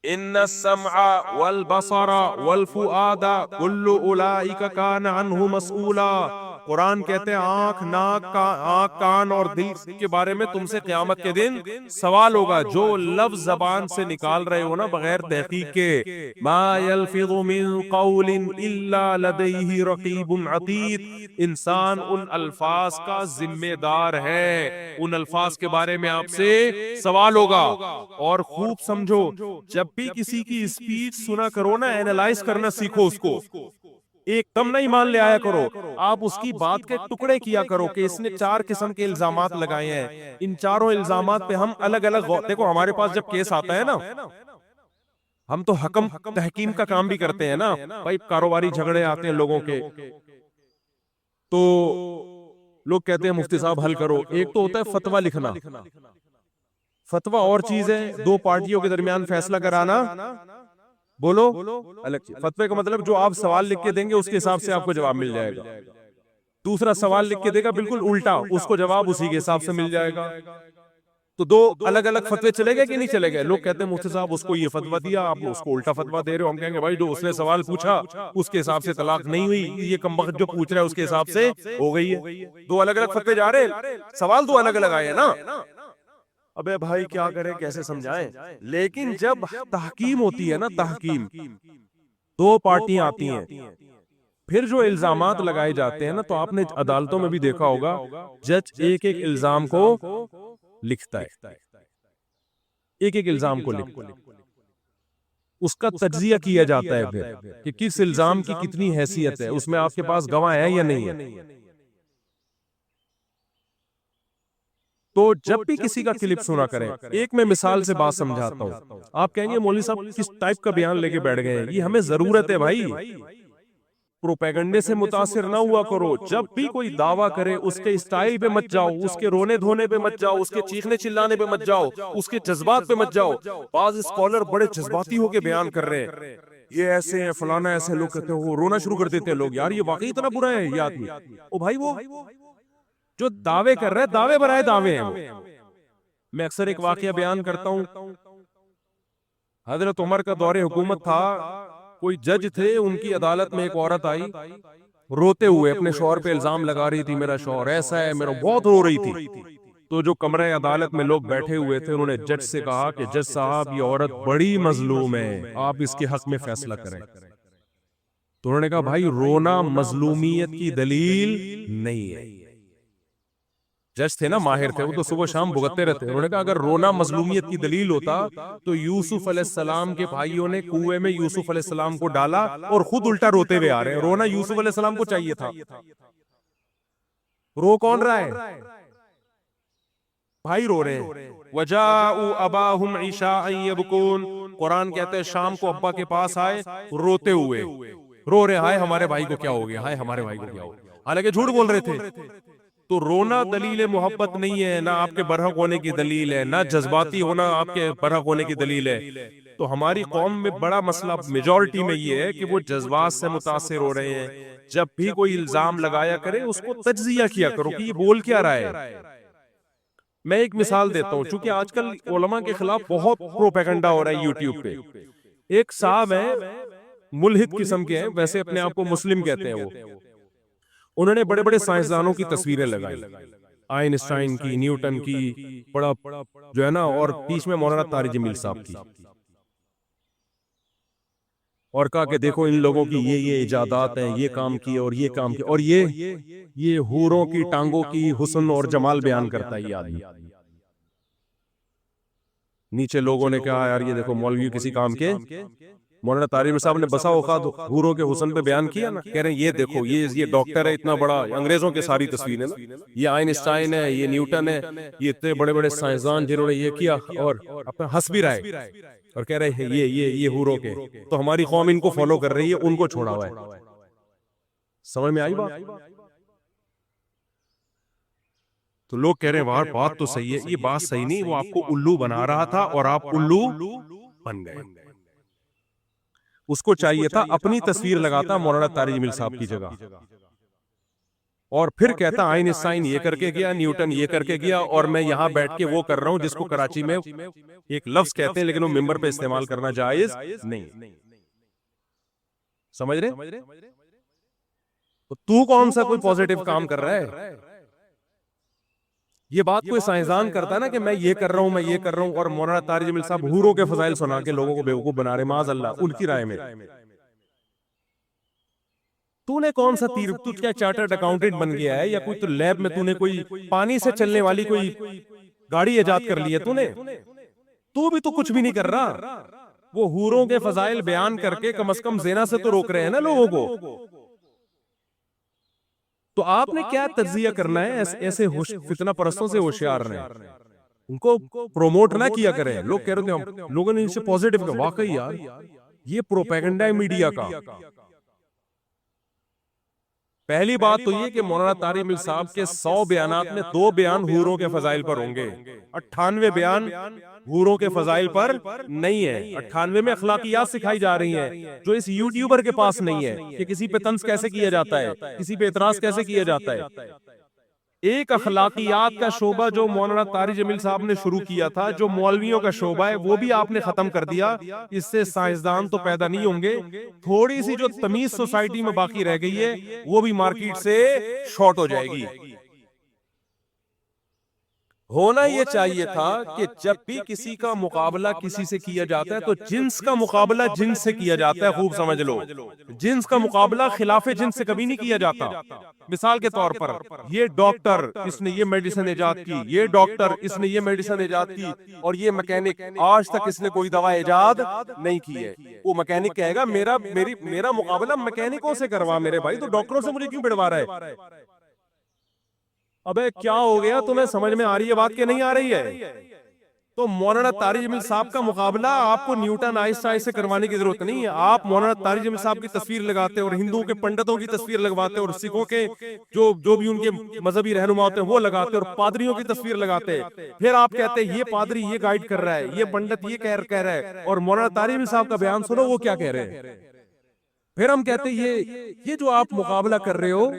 ان السمع والبصر والفؤاد كل اولئک کان عنہ مسئولا. قرآن کہتے ہیں آنکھ، ناک، کان اور دل کے بارے میں تم سے قیامت کے دن سوال ہوگا. جو لفظ زبان سے نکال رہے ہو نا بغیر تحقیق کے، ما یلفظ من قول الا لدیہ رقیب عتید، انسان ان الفاظ کا ذمہ دار ہے، ان الفاظ کے بارے میں آپ سے سوال ہوگا. اور خوب سمجھو، جب بھی کسی کی اسپیچ سنا کرو نا، اینالائز کرنا سیکھو اس کو. ایک دم نہیں مان لے آیا کرو، آپ اس کی بات کے ٹکڑے کیا کرو کہ اس نے 4 قسم کے الزامات لگائے ہیں، ان چاروں الزامات پہ ہم الگ الگ دیکھو. ہمارے پاس جب کیس آتا ہے نا، ہم تو حکم تحکیم کا کام بھی کرتے ہیں نا بھائی. کاروباری جھگڑے آتے ہیں لوگوں کے، تو لوگ کہتے ہیں مفتی صاحب حل کرو. ایک تو ہوتا ہے فتویٰ لکھنا، فتویٰ اور چیز ہے، 2 پارٹیوں کے درمیان فیصلہ کرانا. بولو الگ چیز. فتوے کا مطلب جو آپ سوال لکھ کے دیں گے اس کے حساب سے آپ کو جواب مل جائے گا. دوسرا سوال لکھ کے دے گا بالکل الٹا، اس کو جواب اسی کے حساب سے مل جائے گا. تو 2 الگ الگ فتوے چلے گئے کہ نہیں چلے گئے؟ لوگ کہتے ہیں مفتی صاحب اس کو یہ فتویٰ دیا، آپ اس کو الٹا فتویٰ دے رہے ہو. ہم کہیں گے بھائی جو اس نے سوال پوچھا اس کے حساب سے طلاق نہیں ہوئی، یہ کمبخت جو پوچھ رہا ہے اس کے حساب سے ہو گئی ہے. 2 الگ الگ فتوے جا رہے ہیں، سوال 2 الگ الگ آئے ہیں نا. ابے بھائی کیا کریں، کیسے سمجھائیں؟ لیکن جب تحکیم ہوتی ہے نا، تحکیم، 2 پارٹیاں آتی ہیں، پھر جو الزامات لگائے جاتے ہیں نا، تو آپ نے عدالتوں میں بھی دیکھا ہوگا جج ایک ایک الزام کو لکھتا ہے، ایک ایک الزام کو لکھتا ہے، اس کا تجزیہ کیا جاتا ہے پھر کہ کس الزام کی کتنی حیثیت ہے، اس میں آپ کے پاس گواہ ہے یا نہیں ہے. تو جب بھی کسی کا کلپ سنا کریں، ایک میں مثال سے بات سمجھاتا ہوں. آپ کہیں گے مولوی صاحب کس ٹائپ کا بیان لے کے بیٹھ گئے ہیں؟ یہ ہمیں ضرورت ہے بھائی. پروپیگنڈے سے متاثر نہ ہوا کرو. جب بھی کوئی دعویٰ کرے اس کے اسٹائل پہ مت جاؤ، اس کے رونے دھونے پہ مت جاؤ، اس کے چیخنے چلانے پہ مت جاؤ، اس کے جذبات پہ مت جاؤ. بعض اسکالر بڑے جذباتی ہو کے بیان کر رہے ہیں، یہ ایسے ہیں فلانا ایسے. لوگ کہتے ہیں، وہ رونا شروع کر دیتے ہیں لوگ، یار یہ واقعی اتنا برا ہے یہ آدمی. او بھائی وہ جو دعوے کر رہے ہیں، دعوے برائے دعوے ہیں. میں اکثر ایک واقعہ بیان کرتا ہوں. حضرت عمر کا دور حکومت تھا، کوئی جج تھے، ان کی عدالت میں ایک عورت آئی روتے ہوئے، اپنے شوہر پہ الزام لگا رہی تھی میرا شوہر ایسا ہے، میرا بہت رو رہی تھی. تو جو کمرہ عدالت میں لوگ بیٹھے ہوئے تھے، انہوں نے جج سے کہا کہ جج صاحب یہ عورت بڑی مظلوم ہے، آپ اس کے حق میں فیصلہ کریں. تو انہوں نے کہا بھائی رونا مظلومیت کی دلیل نہیں ہے. جج تھے نا، ماہر تھے، وہ تو صبح شام بھگتتے رہتے. انہوں نے کہا اگر رونا مظلومیت کی دلیل ہوتا تو یوسف علیہ السلام کے بھائیوں نے کنویں میں یوسف علیہ السلام کو ڈالا اور خود الٹا روتے ہوئے آ رہے ہیں. رونا یوسف علیہ السلام کو چاہیے تھا، رو کون رہا ہے؟ بھائی رو رہے ہیں. وَجَاءُوا أَبَاهُمْ عِشَاءً يَبْكُونَ، قرآن کہتے ہیں شام کو ابا کے پاس آئے روتے ہوئے، رو رہے ہائے ہمارے بھائی کو کیا ہو گیا، ہائے ہمارے بھائی کو کیا ہو گیا، حالانکہ جھوٹ بول رہے تھے. تو رونا دلیل محبت نہیں ہے، نہ آپ کے برحق ہونے کی دلیل ہے، نہ جذباتی ہونا آپ کے برحق ہونے کی دلیل ہے. تو ہماری قوم میں بڑا مسئلہ میجورٹی میں یہ ہے کہ وہ جذبات سے متاثر ہو رہے ہیں. جب بھی کوئی الزام لگایا کرے اس کو تجزیہ کیا کرو کہ یہ بول کیا رہا ہے. میں ایک مثال دیتا ہوں، چونکہ آج کل علماء کے خلاف بہت پروپیگنڈا ہو رہا ہے یوٹیوب پہ. ایک صاحب ہیں، ملحد قسم کے ہیں، ویسے اپنے آپ کو مسلم کہتے ہیں. وہ انہوں نے بڑے بڑے سائنسدانوں کی تصویریں لگائی، آئنسٹائن کی، نیوٹن کی، بڑا جو ہے نا، اور بیچ میں مولانا طارق جمیل صاحب کی، اور کہا کہ دیکھو ان لوگوں کی یہ ایجادات ہیں، یہ کام کیے اور یہ کام کیے، اور یہ حوروں کی ٹانگوں کی حسن اور جمال بیان کرتا ہے یہ آدمی. نیچے لوگوں نے کہا یار یہ دیکھو مولوی کسی کام کے. مولانا طارق صاحب نے بسا اوقات حوروں کے حسن پہ بیان کیا نا، کہہ رہے ہیں یہ دیکھو یہ ڈاکٹر ہے اتنا بڑا، انگریزوں کے ساری تصویریں نا، یہ آئنسٹائن ہے، یہ نیوٹن ہے، یہ اتنے بڑے بڑے سائنسدان جنہوں نے یہ کیا، اور اپنا ہنس بھی رہے اور کہہ رہے ہیں یہ حوروں کے. تو ہماری قوم ان کو فالو کر رہی ہے، ان کو چھوڑا ہوا ہے. سمجھ میں آئی بات؟ تو لوگ کہہ رہے ہیں وہاں بات تو صحیح ہے. یہ بات صحیح نہیں، وہ آپ کو الو بنا رہا تھا اور آپ الو بن گئے. اس کو چاہیے تھا اپنی تصویر لگاتا مولانا طارق جمیل صاحب کی جگہ. اور پھر کہتا آئنسٹائن یہ کر کے گیا، نیوٹن یہ کر کے گیا، اور میں یہاں بیٹھ کے وہ کر رہا ہوں جس کو کراچی میں ایک لفظ کہتے ہیں لیکن وہ ممبر پہ استعمال کرنا جائز نہیں. سمجھ رہے؟ تو کون سا کوئی پوزیٹو کام کر رہا ہے؟ یہ بات کوئی سائنسدان کرتا ہے نا کہ میں یہ کر رہا ہوں، میں یہ کر رہا ہوں، اور مولانا طارق جمیل صاحب حوروں کے فضائل سنا کے لوگوں کو بیوقوف بنا رہے، معاذ اللہ ان کی رائے میں. تو نے کون سا تیر، تو کیا چارٹرڈ اکاؤنٹنٹ بن گیا ہے، یا کوئی تو لیب میں تو نے کوئی پانی سے چلنے والی کوئی گاڑی ایجاد کر لی ہے؟ تو بھی تو کچھ بھی نہیں کر رہا. وہ حوروں کے فضائل بیان کر کے کم از کم زنا سے تو روک رہے ہیں نا لوگوں کو. تو آپ نے کیا تجزیہ کرنا ہے ایسے فتنہ پرستوں سے ہوشیار رہیں، ان کو پروموٹ نہ کیا کریں. لوگ کہہ رہے تھے ہم لوگوں نے ان سے پوزیٹو کہا، واقعی یار یہ پروپیگنڈا ہے میڈیا کا. پہلی بات تو یہ کہ مولانا طارق جمیل صاحب کے 100 بیانات میں 2 بیان حوروں کے فضائل پر ہوں گے، 98 بیان حوروں کے فضائل پر نہیں ہے. 98 میں اخلاقیات سکھائی جا رہی ہیں جو اس یوٹیوبر کے پاس نہیں ہے، کہ کسی پہ طنز کیسے کیا جاتا ہے، کسی پہ اعتراض کیسے کیا جاتا ہے. ایک اخلاقیات کا شعبہ جو مولانا طارق جمیل صاحب نے شروع کیا تھا، جو مولویوں کا شعبہ ہے، وہ بھی آپ نے ختم کر دیا. اس سے سائنسدان تو پیدا نہیں ہوں گے، تھوڑی سی جو تمیز سوسائٹی میں باقی رہ گئی ہے وہ بھی مارکیٹ سے شارٹ ہو جائے گی. ہونا یہ چاہیے تھا کہ جب بھی کسی کا مقابلہ کسی سے کیا جاتا ہے تو جنس کا مقابلہ جنس سے کیا جاتا ہے. خوب سمجھ لو، جنس کا مقابلہ خلاف جنس سے کبھی نہیں کیا جاتا. مثال کے طور پر یہ ڈاکٹر، اس نے یہ میڈیسن ایجاد کی، یہ ڈاکٹر، اس نے یہ میڈیسن ایجاد کی، اور یہ مکینک، آج تک اس نے کوئی دوا ایجاد نہیں کی ہے. وہ مکینک کہے گا میرا مقابلہ مکینکوں سے کروا میرے بھائی، تو ڈاکٹروں سے مجھے کیوں بڑھوا رہا ہے؟ ابے کیا ہو گیا تمہیں؟ سمجھ میں آ رہی ہے بات کہ نہیں آ رہی ہے؟ تو مولانا طارق جمیل صاحب کا مقابلہ آپ کو نیوٹن آئنسٹائن سے کروانے کی ضرورت نہیں ہے. آپ مولانا طارق جمیل صاحب کی تصویر لگاتے اور ہندوؤں کے پنڈتوں کی تصویر لگواتے اور سکھوں کے جو بھی ان کے مذہبی رہنما ہوتے ہیں وہ لگاتے اور پادریوں کی تصویر لگاتے. پھر آپ کہتے ہیں یہ پادری یہ گائیڈ کر رہا ہے، یہ پنڈت یہ کہہ رہا ہے، اور مولانا طارق جمیل صاحب کا بیان سنو وہ کیا کہہ رہے ہیں. پھر ہم کہتے ہیں یہ جو آپ مقابلہ کر رہے ہو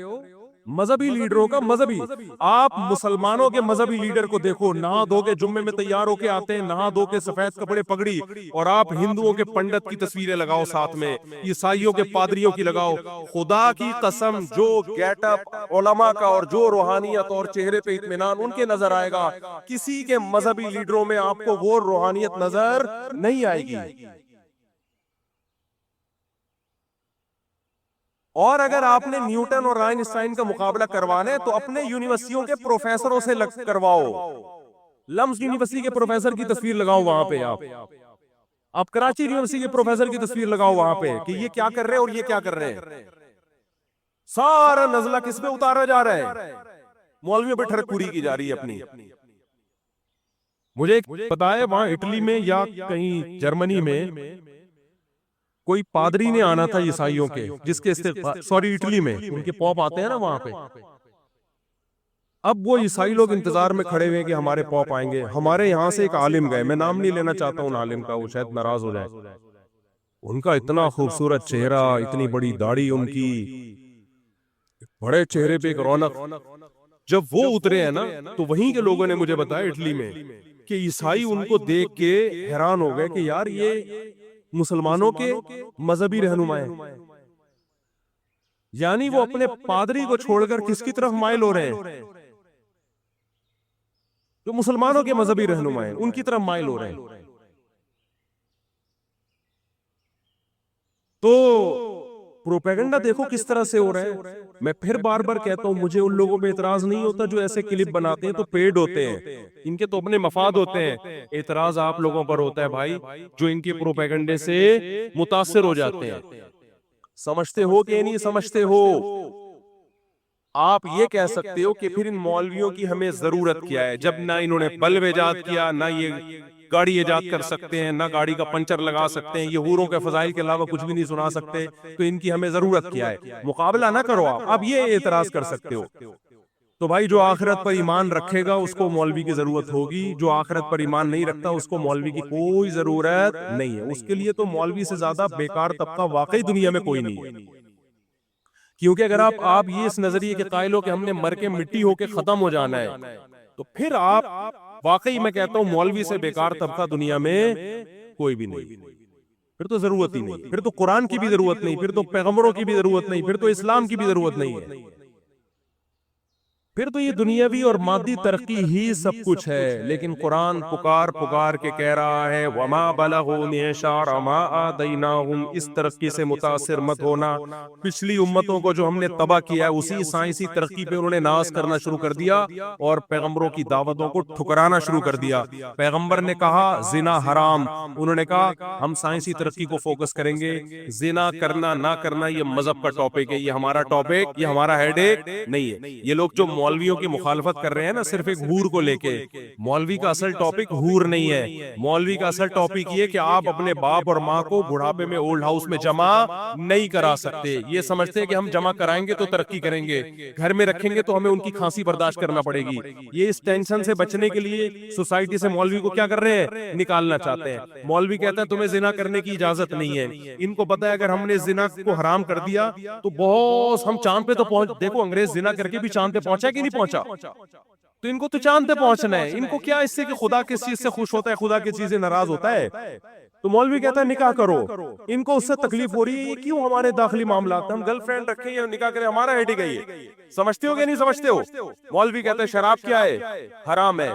مذہبی لیڈروں کا، مذہبی، آپ مسلمانوں کے مذہبی لیڈر کو دیکھو، نہا دھو کے جمعے میں تیار ہو کے آتے ہیں، نہا دھو کے سفید کپڑے پگڑی، اور آپ ہندوؤں کے پنڈت کی تصویریں لگاؤ ساتھ میں، عیسائیوں کے پادریوں کی لگاؤ. خدا کی قسم جو گیٹ اپ علماء کا اور جو روحانیت اور چہرے پہ اطمینان ان کے نظر آئے گا، کسی کے مذہبی لیڈروں میں آپ کو وہ روحانیت نظر نہیں آئے گی. اور اگر آپ نے نیوٹن اور آئنسٹائن کا مقابلہ کروانا ہے تو اپنے یونیورسٹیوں کے پروفیسروں سے کرواؤ. لمز یونیورسٹی کے پروفیسر کی تصویر لگاؤ وہاں پہ، آپ کراچی یونیورسٹی کے پروفیسر کی تصویر لگاؤ وہاں پہ کہ یہ کیا کر رہے ہیں اور یہ کیا کر رہے ہیں. سارا نزلہ کس پہ اتارا جا رہا ہے؟ مولویوں پہ ٹھڑک پوری کی جا رہی ہے اپنی. مجھے پتا ہے وہاں اٹلی میں یا کہیں جرمنی میں کوئی پادری نے آنا تھا عیسائیوں کے، جس کے سوری اٹلی میں ان کے پوپ آتے ہیں نا وہاں پہ. اب وہ عیسائی لوگ انتظار میں کھڑے ہوئے کہ ہمارے پوپ آئیں گے. ہمارے یہاں سے ایک عالم گئے، میں نام نہیں لینا چاہتا ہوں عالم کا، وہ شاید ناراض ہو جائے. ان کا اتنا خوبصورت چہرہ، اتنی بڑی داڑھی ان کی، بڑے چہرے پہ ایک رونق. جب وہ اترے ہیں نا تو وہیں کے لوگوں نے مجھے بتایا اٹلی میں کہ عیسائی ان کو دیکھ کے حیران ہو گئے کہ یار یہ مسلمانوں کے مذہبی رہنما ہیں. یعنی وہ اپنے پادری کو چھوڑ کر کس کی طرف مائل ہو رہے ہیں؟ جو مسلمانوں کے مذہبی رہنما ہیں ان کی طرف مائل ہو رہے ہیں. تو پروپیگنڈا دیکھو کس طرح سے ہو رہا ہے. میں پھر بار بار کہتا ہوں مجھے ان لوگوں پہ اعتراض نہیں ہوتا جو ایسے کلپ بناتے ہیں، تو پیڈ ہوتے ہیں، ان کے تو اپنے مفاد ہوتے ہیں. اعتراض آپ لوگوں پر ہوتا ہے بھائی جو ان کے پروپیگنڈے سے متاثر ہو جاتے ہیں. سمجھتے ہو کہ نہیں سمجھتے ہو؟ آپ یہ کہہ سکتے ہو کہ پھر ان مولویوں کی ہمیں ضرورت کیا ہے جب نہ انہوں نے بلب ایجاد کیا، نہ یہ گاڑی ایجاد کر سکتے ہیں، نہ گاڑی کا پنچر لگا سکتے ہیں، یہ حوروں کے فضائل کے علاوہ کچھ بھی نہیں سنا سکتے، تو ان کی ہمیں ضرورت کیا ہے؟ مقابلہ نہ کرو آپ یہ اعتراض کر سکتے ہو. تو بھائی جو آخرت پر ایمان رکھے گا اس کو مولوی کی ضرورت ہوگی، جو آخرت پر ایمان نہیں رکھتا اس کو مولوی کی کوئی ضرورت نہیں ہے. اس کے لیے تو مولوی سے زیادہ بیکار طبقہ واقعی دنیا میں کوئی نہیں ہے. کیونکہ اگر آپ یہ اس نظریے کے قائل ہو کہ ہم نے مر کے مٹی ہو کے ختم ہو جانا ہے، تو پھر آپ واقعی میں کہتا ہوں مولوی سے بیکار طبقہ دنیا میں کوئی بھی نہیں، پھر تو ضرورت ہی نہیں، پھر تو قرآن کی بھی ضرورت نہیں، پھر تو پیغمبروں کی بھی ضرورت نہیں، پھر تو اسلام کی بھی ضرورت نہیں ہے، پھر تو یہ دنیاوی اور مادی ترقی ہی سب کچھ ہے۔ لیکن قرآن پکار پکار کے کہہ رہا ہے وما بلغوا معشار ما آتیناہم، اس ترقی سے متاثر مت ہونا۔ پچھلی امتوں کو جو ہم نے تباہ کیا ہے اسی سائنسی ترقی پہ انہوں نے ناز کرنا شروع کر دیا اور پیغمبروں کی دعوتوں کو ٹھکرانا شروع کر دیا۔ پیغمبر نے کہا زنا حرام، انہوں نے کہا ہم سائنسی ترقی کو فوکس کریں گے، زنا کرنا نہ کرنا یہ مذہب کا ٹاپک ہے، یہ ہمارا ٹاپک، یہ ہمارا ہیڈ ایک نہیں ہے۔ یہ لوگ جو مولویوں کی مخالفت کر رہے ہیں نا صرف ایک حور کو لے کے، مولوی کا اصل ٹاپک حور نہیں ہے، مولوی کا اصل ٹاپک یہ کہ آپ اپنے باپ اور ماں کو بڑھاپے میں اولڈ ہاؤس میں جمع نہیں کرا سکتے۔ یہ سمجھتے ہیں کہ ہم جمع کرائیں گے تو ترقی کریں گے، گھر میں رکھیں گے تو ہمیں ان کی کھانسی برداشت کرنا پڑے گی۔ یہ اس ٹینشن سے بچنے کے لیے سوسائٹی سے مولوی کو کیا کر رہے ہیں؟ نکالنا چاہتے ہیں۔ مولوی کہتا ہے تمہیں زنا کرنے کی اجازت نہیں ہے۔ ان کو پتا ہے اگر ہم نے زنا کو حرام کر دیا تو بہت ہم چاند پہ تو پہنچ، دیکھو انگریز زنا کر کے بھی چاند پہ پہنچا کہ نہیں پہنچا، تو ان کو تو چاند پہ پہنچنا ہے۔ ان کو کیا اس سے کہ خدا کس چیز سے خوش ہوتا ہے، خدا کس چیز سے ناراض ہوتا ہے؟ تو مولوی کہتا ہے نکاح کرو، ان کو اس سے تکلیف ہو رہی ہے کیوں ہمارے داخلی معاملات، ہم گرل فرینڈ رکھیں یا نکاح کریں ہمارا ہیڈ ہی ہے۔ سمجھتے ہو کہ نہیں سمجھتے ہو؟ مولوی کہتا ہے شراب کیا ہے؟ حرام ہے۔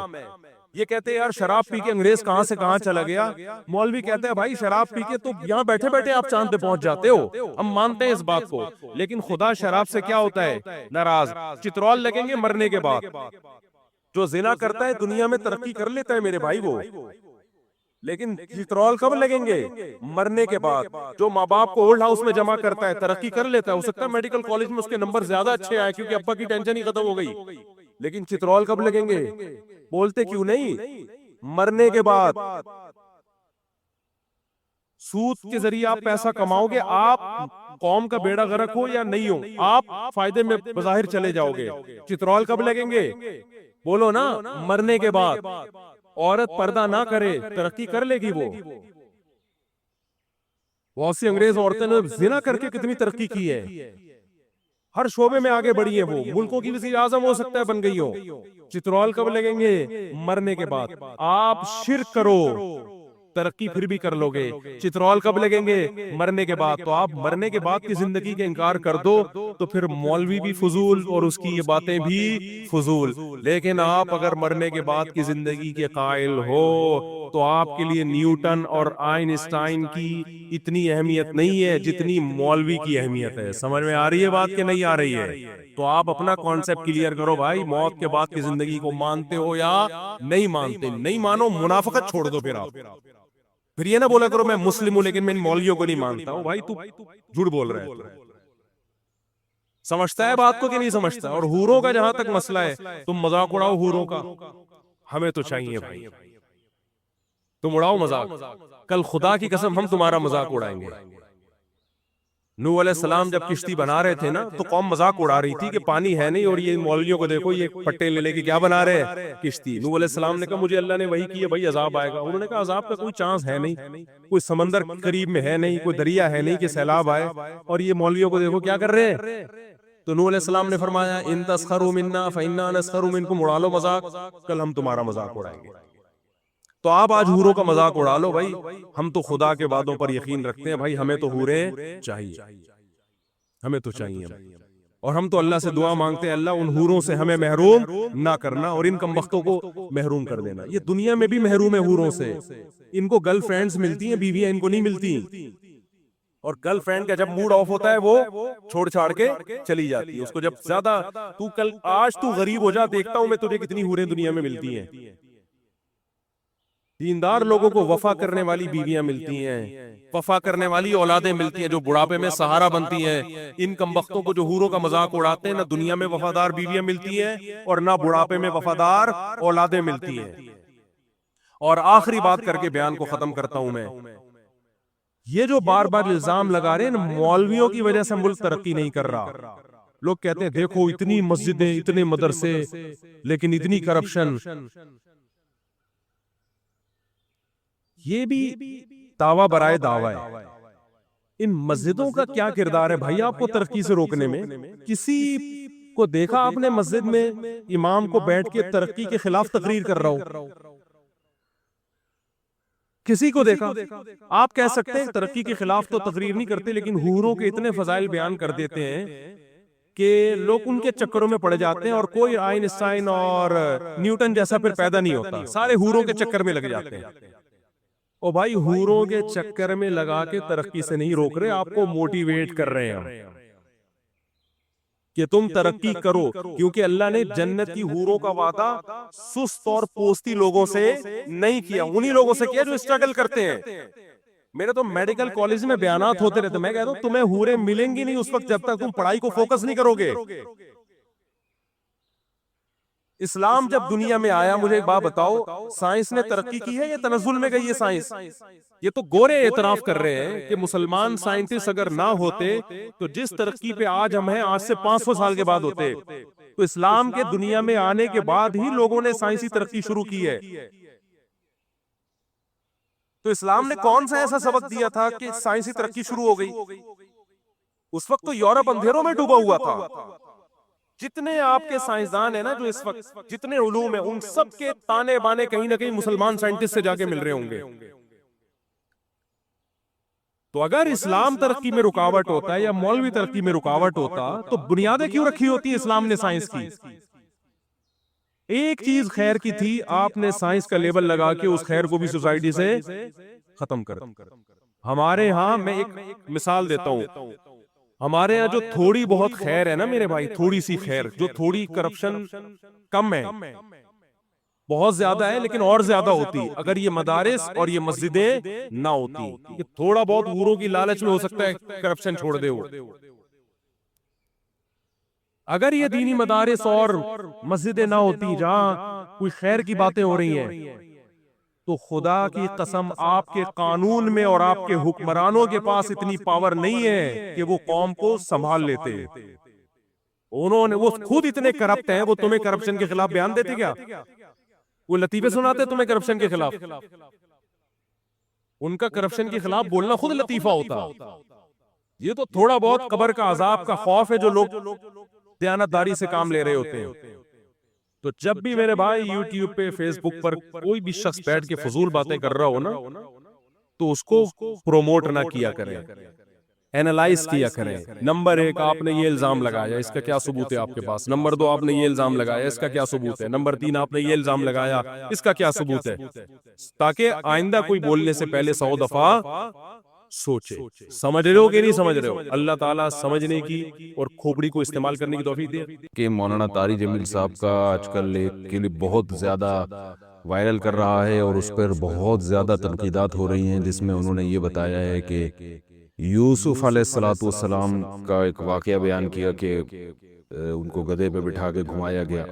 یہ کہتے ہیں یار شراب پی کے انگریز کہاں سے کہاں چلا گیا۔ مولوی کہتے ہیں بھائی شراب پی کے تو یہاں بیٹھے بیٹھے آپ چاند پہ پہنچ جاتے ہو، ہم مانتے ہیں اس بات کو، لیکن خدا شراب سے کیا ہوتا ہے؟ ناراض۔ چترول لگیں گے مرنے کے بعد۔ جو زنا کرتا ہے دنیا میں ترقی کر لیتا ہے میرے بھائی وہ، لیکن چترول کب لگیں گے؟ مرنے کے بعد۔ جو ماں باپ کو اولڈ ہاؤس میں جمع کرتا ہے ترقی کر لیتا ہے، ہو سکتا ہے میڈیکل کالج میں اس کے نمبر زیادہ اچھے آئے کیونکہ ابا کی ٹینشن ہی ختم ہو گئی، لیکن چترول کب لگیں گے؟ بولتے کیوں نہیں؟ مرنے کے بعد۔ سود کے ذریعے آپ پیسہ کماؤ گے، آپ قوم کا بیڑا غرق ہو یا نہیں ہو آپ فائدے میں بظاہر چلے جاؤ گے۔ چترول کب لگیں گے؟ بولو نا، مرنے کے بعد۔ عورت پردہ نہ کرے ترقی کر لے گی وہ۔ بہت سی انگریز عورتیں نے زنا کر کے کتنی ترقی کی ہے، ہر شعبے میں آگے بڑھی ہیں، وہ ملکوں کی وزیر اعظم ہو سکتا ہے بن گئی ہو۔ چترول کب لگیں گے؟ مرنے کے بعد۔ آپ شرک کرو ترقی پھر بھی کر لو گے، چترول کب لگیں گے؟ مرنے کے بعد۔ تو آپ مرنے کے بعد کی زندگی کے انکار کر دو تو پھر مولوی بھی فضول اور اس کی یہ باتیں بھی فضول۔ لیکن آپ اگر مرنے کے بعد کی زندگی کے قائل ہو تو آپ کے لیے نیوٹن اور آئنسٹائن کی اتنی اہمیت نہیں ہے جتنی مولوی کی اہمیت ہے۔ سمجھ میں آ رہی ہے بات کہ نہیں آ رہی ہے؟ تو آپ اپنا کانسیپٹ کلیئر کرو بھائی، موت کے بعد کی زندگی کو مانتے ہو یا نہیں مانتے؟ نہیں مانو منافقت چھوڑ دو پھر آپ۔ پھر یہ نہ بولا کرو میں مسلم ہوں لیکن میں ان مولویوں کو نہیں مانتا ہوں۔ بھائی تو جھوٹ بول رہا ہے۔ سمجھتا ہے بات کو کہ نہیں سمجھتا؟ اور حوروں کا جہاں تک مسئلہ ہے، تم مذاق اڑاؤ حوروں کا، ہمیں تو چاہیے بھائی، تم اڑاؤ مذاق، کل خدا کی قسم ہم تمہارا مذاق اڑائیں گے۔ نوح علیہ السلام جب کشتی بنا رہے تھے نا تو قوم مذاق اڑا رہی تھی کہ پانی ہے نہیں اور یہ مولویوں کو دیکھو یہ پٹے لے لے کے کیا بنا رہے ہیں؟ کشتی۔ نوح علیہ السلام نے کہا مجھے اللہ نے وحی کی ہے بھائی عذاب آئے گا۔ انہوں نے کہا عذاب کا کوئی چانس ہے نہیں، کوئی سمندر قریب میں ہے نہیں، کوئی دریا ہے نہیں کہ سیلاب آئے، اور یہ مولویوں کو دیکھو کیا کر رہے ہیں۔ تو نوح علیہ السلام نے فرمایا ان تسخروا منا فإنا نسخر منکم، اڑا لو مذاق، کل ہم تمہارا مذاق اڑائیں گے۔ تو آپ آج حوروں کا مذاق اڑا لو بھائی، ہم تو خدا کے وعدوں پر یقین رکھتے ہیں بھائی، ہمیں تو حوریں چاہیے، ہمیں تو چاہیے، اور ہم تو اللہ سے دعا مانگتے ہیں اللہ ان حوروں سے ہمیں محروم نہ کرنا اور ان کمبختوں کو محروم کر دینا۔ یہ دنیا میں بھی محروم ہے حوروں سے، ان کو گرل فرینڈز ملتی ہیں، بیویاں ان کو نہیں ملتی، اور گرل فرینڈ کا جب موڈ آف ہوتا ہے وہ چھوڑ چھاڑ کے چلی جاتی ہے اس کو۔ جب زیادہ تو کل آج تو غریب ہو جا، دیکھتا ہوں میں تجھے کتنی حوریں دنیا میں ملتی ہیں۔ دیندار لوگوں کو وفا کرنے والی بیویاں ملتی ہیں، وفا کرنے والی اولادیں ملتی ہیں جو بڑھاپے میں سہارا بنتی ہیں۔ ان کمبختوں کو جو حوروں کا مذاق اڑاتے ہیں، نہ دنیا میں وفادار بیویاں ملتی ہیں اور نہ بڑھاپے میں وفادار اولادیں ملتی ہیں۔ اور آخری بات کر کے بیان کو ختم کرتا ہوں میں، یہ جو بار بار الزام لگا رہے ہیں مولویوں کی وجہ سے ملک ترقی نہیں کر رہا، لوگ کہتے ہیں دیکھو اتنی مسجدیں، اتنے مدرسے، لیکن اتنی کرپشن، یہ بھی دعویٰ برائے دعویٰ ہے۔ ان مسجدوں کا کیا کردار ہے بھائی آپ کو ترقی سے روکنے میں؟ کسی کو دیکھا آپ نے مسجد میں امام کو بیٹھ کے ترقی کے خلاف تقریر کر رہا ہو؟ کسی کو دیکھا؟ آپ کہہ سکتے ہیں ترقی کے خلاف تو تقریر نہیں کرتے، لیکن حوروں کے اتنے فضائل بیان کر دیتے ہیں کہ لوگ ان کے چکروں میں پڑ جاتے ہیں، اور کوئی آئنسٹائن اور نیوٹن جیسا پھر پیدا نہیں ہوتا، سارے حوروں کے چکر میں لگ جاتے ہیں۔ او بھائی، حوروں کے چکر میں لگا کے ترقی سے نہیں روک رہے، آپ کو موٹیویٹ کر رہے ہیں کہ تم ترقی کرو، کیونکہ اللہ نے جنت کی حوروں کا وعدہ سست اور پوستی لوگوں سے نہیں کیا، انہی لوگوں سے کیا جو اسٹرگل کرتے ہیں۔ میرے تو میڈیکل کالج میں بیانات ہوتے رہتے، میں کہتا ہوں تمہیں حوریں ملیں گی نہیں اس وقت جب تک تم پڑھائی کو فوکس نہیں کرو گے۔ اسلام جب دنیا میں آیا، مجھے ایک بات بتاؤ، سائنس نے ترقی کی ہے یا تنزل میں گئی ہے سائنس؟ یہ تو گورے اعتراف کر رہے ہیں کہ مسلمان سائنٹسٹ اگر نہ ہوتے تو جس ترقی پہ آج ہم ہیں، آج سے 500 سال کے بعد ہوتے۔ تو اسلام کے دنیا میں آنے کے بعد ہی لوگوں نے سائنسی ترقی شروع کی ہے۔ تو اسلام نے کون سا ایسا سبق دیا تھا کہ سائنسی ترقی شروع ہو گئی؟ اس وقت تو یورپ اندھیروں میں ڈوبا ہوا تھا۔ جتنے آپ کے سائنسدان ہیں نا جو اس وقت جتنے علوم ہیں، ان سب کے تانے بانے کہیں نہ کہیں مسلمان سائنٹسٹ سے جا کے مل رہے ہوں گے۔ تو اگر اسلام ترقی میں رکاوٹ ہوتا ہے یا مولوی ترقی میں رکاوٹ ہوتا تو بنیادیں کیوں رکھی ہوتی اسلام نے سائنس کی؟ ایک چیز خیر کی تھی، آپ نے سائنس کا لیبل لگا کے اس خیر کو بھی سوسائٹی سے ختم کر دیا۔ ہمارے ہاں میں ایک مثال دیتا ہوں، ہمارے ہاں جو تھوڑی بہت خیر ہے نا میرے بھائی، تھوڑی سی خیر، جو تھوڑی کرپشن کم ہے، بہت زیادہ ہے لیکن اور زیادہ ہوتی اگر یہ مدارس اور یہ مسجدیں نہ ہوتی۔ یہ تھوڑا بہت حوروں کی لالچ میں ہو سکتا ہے کرپشن چھوڑ دے ہو، اگر یہ دینی مدارس اور مسجدیں نہ ہوتی جہاں کوئی خیر کی باتیں ہو رہی ہیں، تو خدا کی قسم آپ کے قانون میں اور آپ کے حکمرانوں کے پاس اتنی پاور نہیں ہے کہ وہ قوم کو سنبھال لیتے۔ انہوں نے، وہ خود اتنے کرپٹ ہیں، وہ تمہیں کرپشن کے خلاف بیان دیتے کیا؟ وہ لطیفے سناتے تمہیں کرپشن کے خلاف؟ ان کا کرپشن کے خلاف بولنا خود لطیفہ ہوتا۔ یہ تو تھوڑا بہت قبر کا عذاب کا خوف ہے جو لوگ دیانتداری سے کام لے رہے ہوتے ہیں۔ تو جب بھی میرے بھائی یوٹیوب پہ، فیس بک پر کوئی بھی شخص بیٹھ کے فضول باتیں کر رہا ہو نا، تو اس کو پروموٹ نہ کیا کریں، اینالائز کیا کریں۔ نمبر 1، آپ نے یہ الزام لگایا، اس کا کیا ثبوت ہے آپ کے پاس؟ نمبر 2، آپ نے یہ الزام لگایا، اس کا کیا ثبوت ہے؟ نمبر 3، آپ نے یہ الزام لگایا، اس کا کیا ثبوت ہے؟ تاکہ آئندہ کوئی بولنے سے پہلے 100 دفعہ سوچے۔ سمجھ رہے ہو کہ نہیں سمجھ رہے ہو؟ اللہ تعالیٰ سمجھنے کی اور کھوپڑی کو استعمال کرنے کی توفیق دے کہ مولانا طاری جمیل صاحب کا آج کل ایک کلپ بہت زیادہ وائرل کر رہا ہے اور اس پر بہت زیادہ تنقیدات ہو رہی ہیں، جس میں انہوں نے یہ بتایا ہے کہ یوسف علیہ السلام کا ایک واقعہ بیان کیا کہ ان کو گدھے پہ بٹھا کے گھمایا گیا۔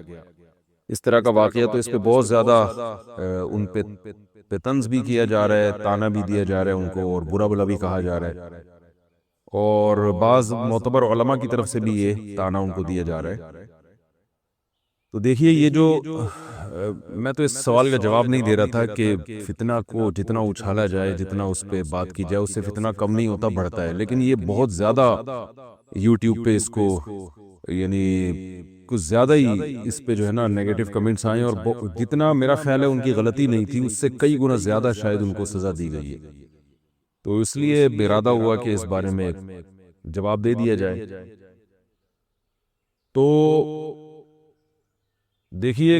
اس طرح کا واقعہ، تو اس پہ بہت زیادہ ان پہ طنز بھی کیا جا رہا ہے، تانا بھی دیا جا رہا ہے ان کو، اور برا بلا بھی کہا جا رہا ہے، اور بعض معتبر علماء کی طرف سے بھی یہ تانا ان کو دیا جا رہا ہے۔ تو دیکھیے، یہ جو میں تو اس سوال کا جواب نہیں دے رہا تھا کہ فتنہ کو جتنا اچھالا جائے، جتنا اس پہ بات کی جائے، اس سے فتنہ کم نہیں ہوتا، بڑھتا ہے۔ لیکن یہ بہت زیادہ یوٹیوب پہ اس کو، یعنی کچھ زیادہ ہی اس پہ جو ہے نا نیگیٹو کمنٹس آئے، اور جتنا میرا خیال ہے ان کی غلطی نہیں تھی، اس سے کئی گنا زیادہ شاید ان کو سزا دی گئی ہے۔ تو اس لیے ارادہ ہوا کہ اس بارے میں جواب دے دیا جائے۔ تو دیکھیے،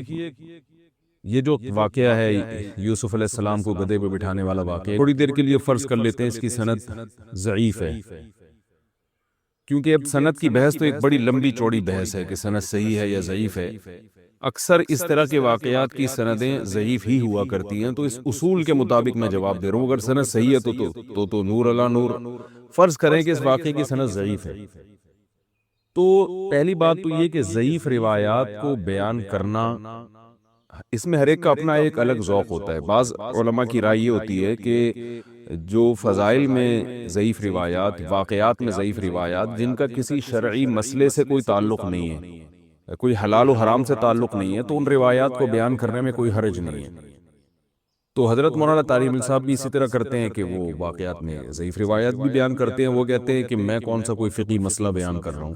یہ جو واقعہ ہے یوسف علیہ السلام کو گدھے پہ بٹھانے والا واقعہ، تھوڑی دیر کے لیے فرض کر لیتے ہیں اس کی سند ضعیف ہے، کیونکہ اب سند کی بحث تو ایک بڑی لمبی چوڑی بحث ہے کہ سند صحیح ہے یا ضعیف ہے۔ اکثر اس طرح کے واقعات کی سندیں ضعیف ہی ہوا کرتی ہیں، تو اس اصول کے مطابق میں جواب دے رہا ہوں۔ اگر سند صحیح ہے تو نور علی نور۔ فرض کریں کہ اس واقعے کی سند ضعیف ہے، تو پہلی بات تو یہ کہ ضعیف روایات کو بیان کرنا، اس میں ہر ایک کا اپنا ایک الگ ذوق ہوتا ہے۔ بعض علماء کی رائے یہ ہوتی ہے کہ جو فضائل میں ضعیف روایات، واقعات میں ضعیف روایات، جن کا کسی شرعی مسئلے سے کوئی تعلق نہیں ہے، کوئی حلال و حرام سے تعلق نہیں ہے، تو ان روایات کو بیان کرنے میں کوئی حرج نہیں ہے۔ تو حضرت مولانا طارق جمیل صاحب بھی اسی طرح کرتے ہیں کہ وہ واقعات میں ضعیف روایات بھی بیان کرتے ہیں. وہ کہتے ہیں کہ میں کون سا کوئی فقہی مسئلہ بیان کر رہا ہوں.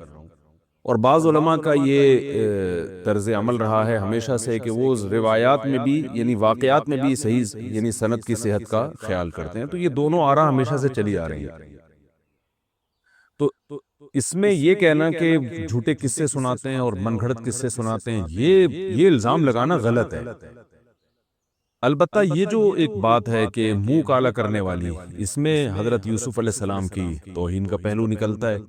اور بعض علماء کا یہ طرز عمل رہا ہے ہمیشہ سے کہ وہ روایات میں بھی یعنی واقعات میں بھی صحیح یعنی سند کی صحت کا خیال کرتے ہیں. تو یہ دونوں آراء ہمیشہ سے چلی آ رہی ہیں. تو اس میں یہ کہنا کہ جھوٹے قصے سناتے ہیں اور من گھڑت قصے سناتے ہیں، یہ الزام لگانا غلط ہے. البتہ یہ جو ایک بات ہے کہ منہ کالا کرنے والی، اس میں حضرت یوسف علیہ السلام کی توہین کا پہلو نکلتا ہے.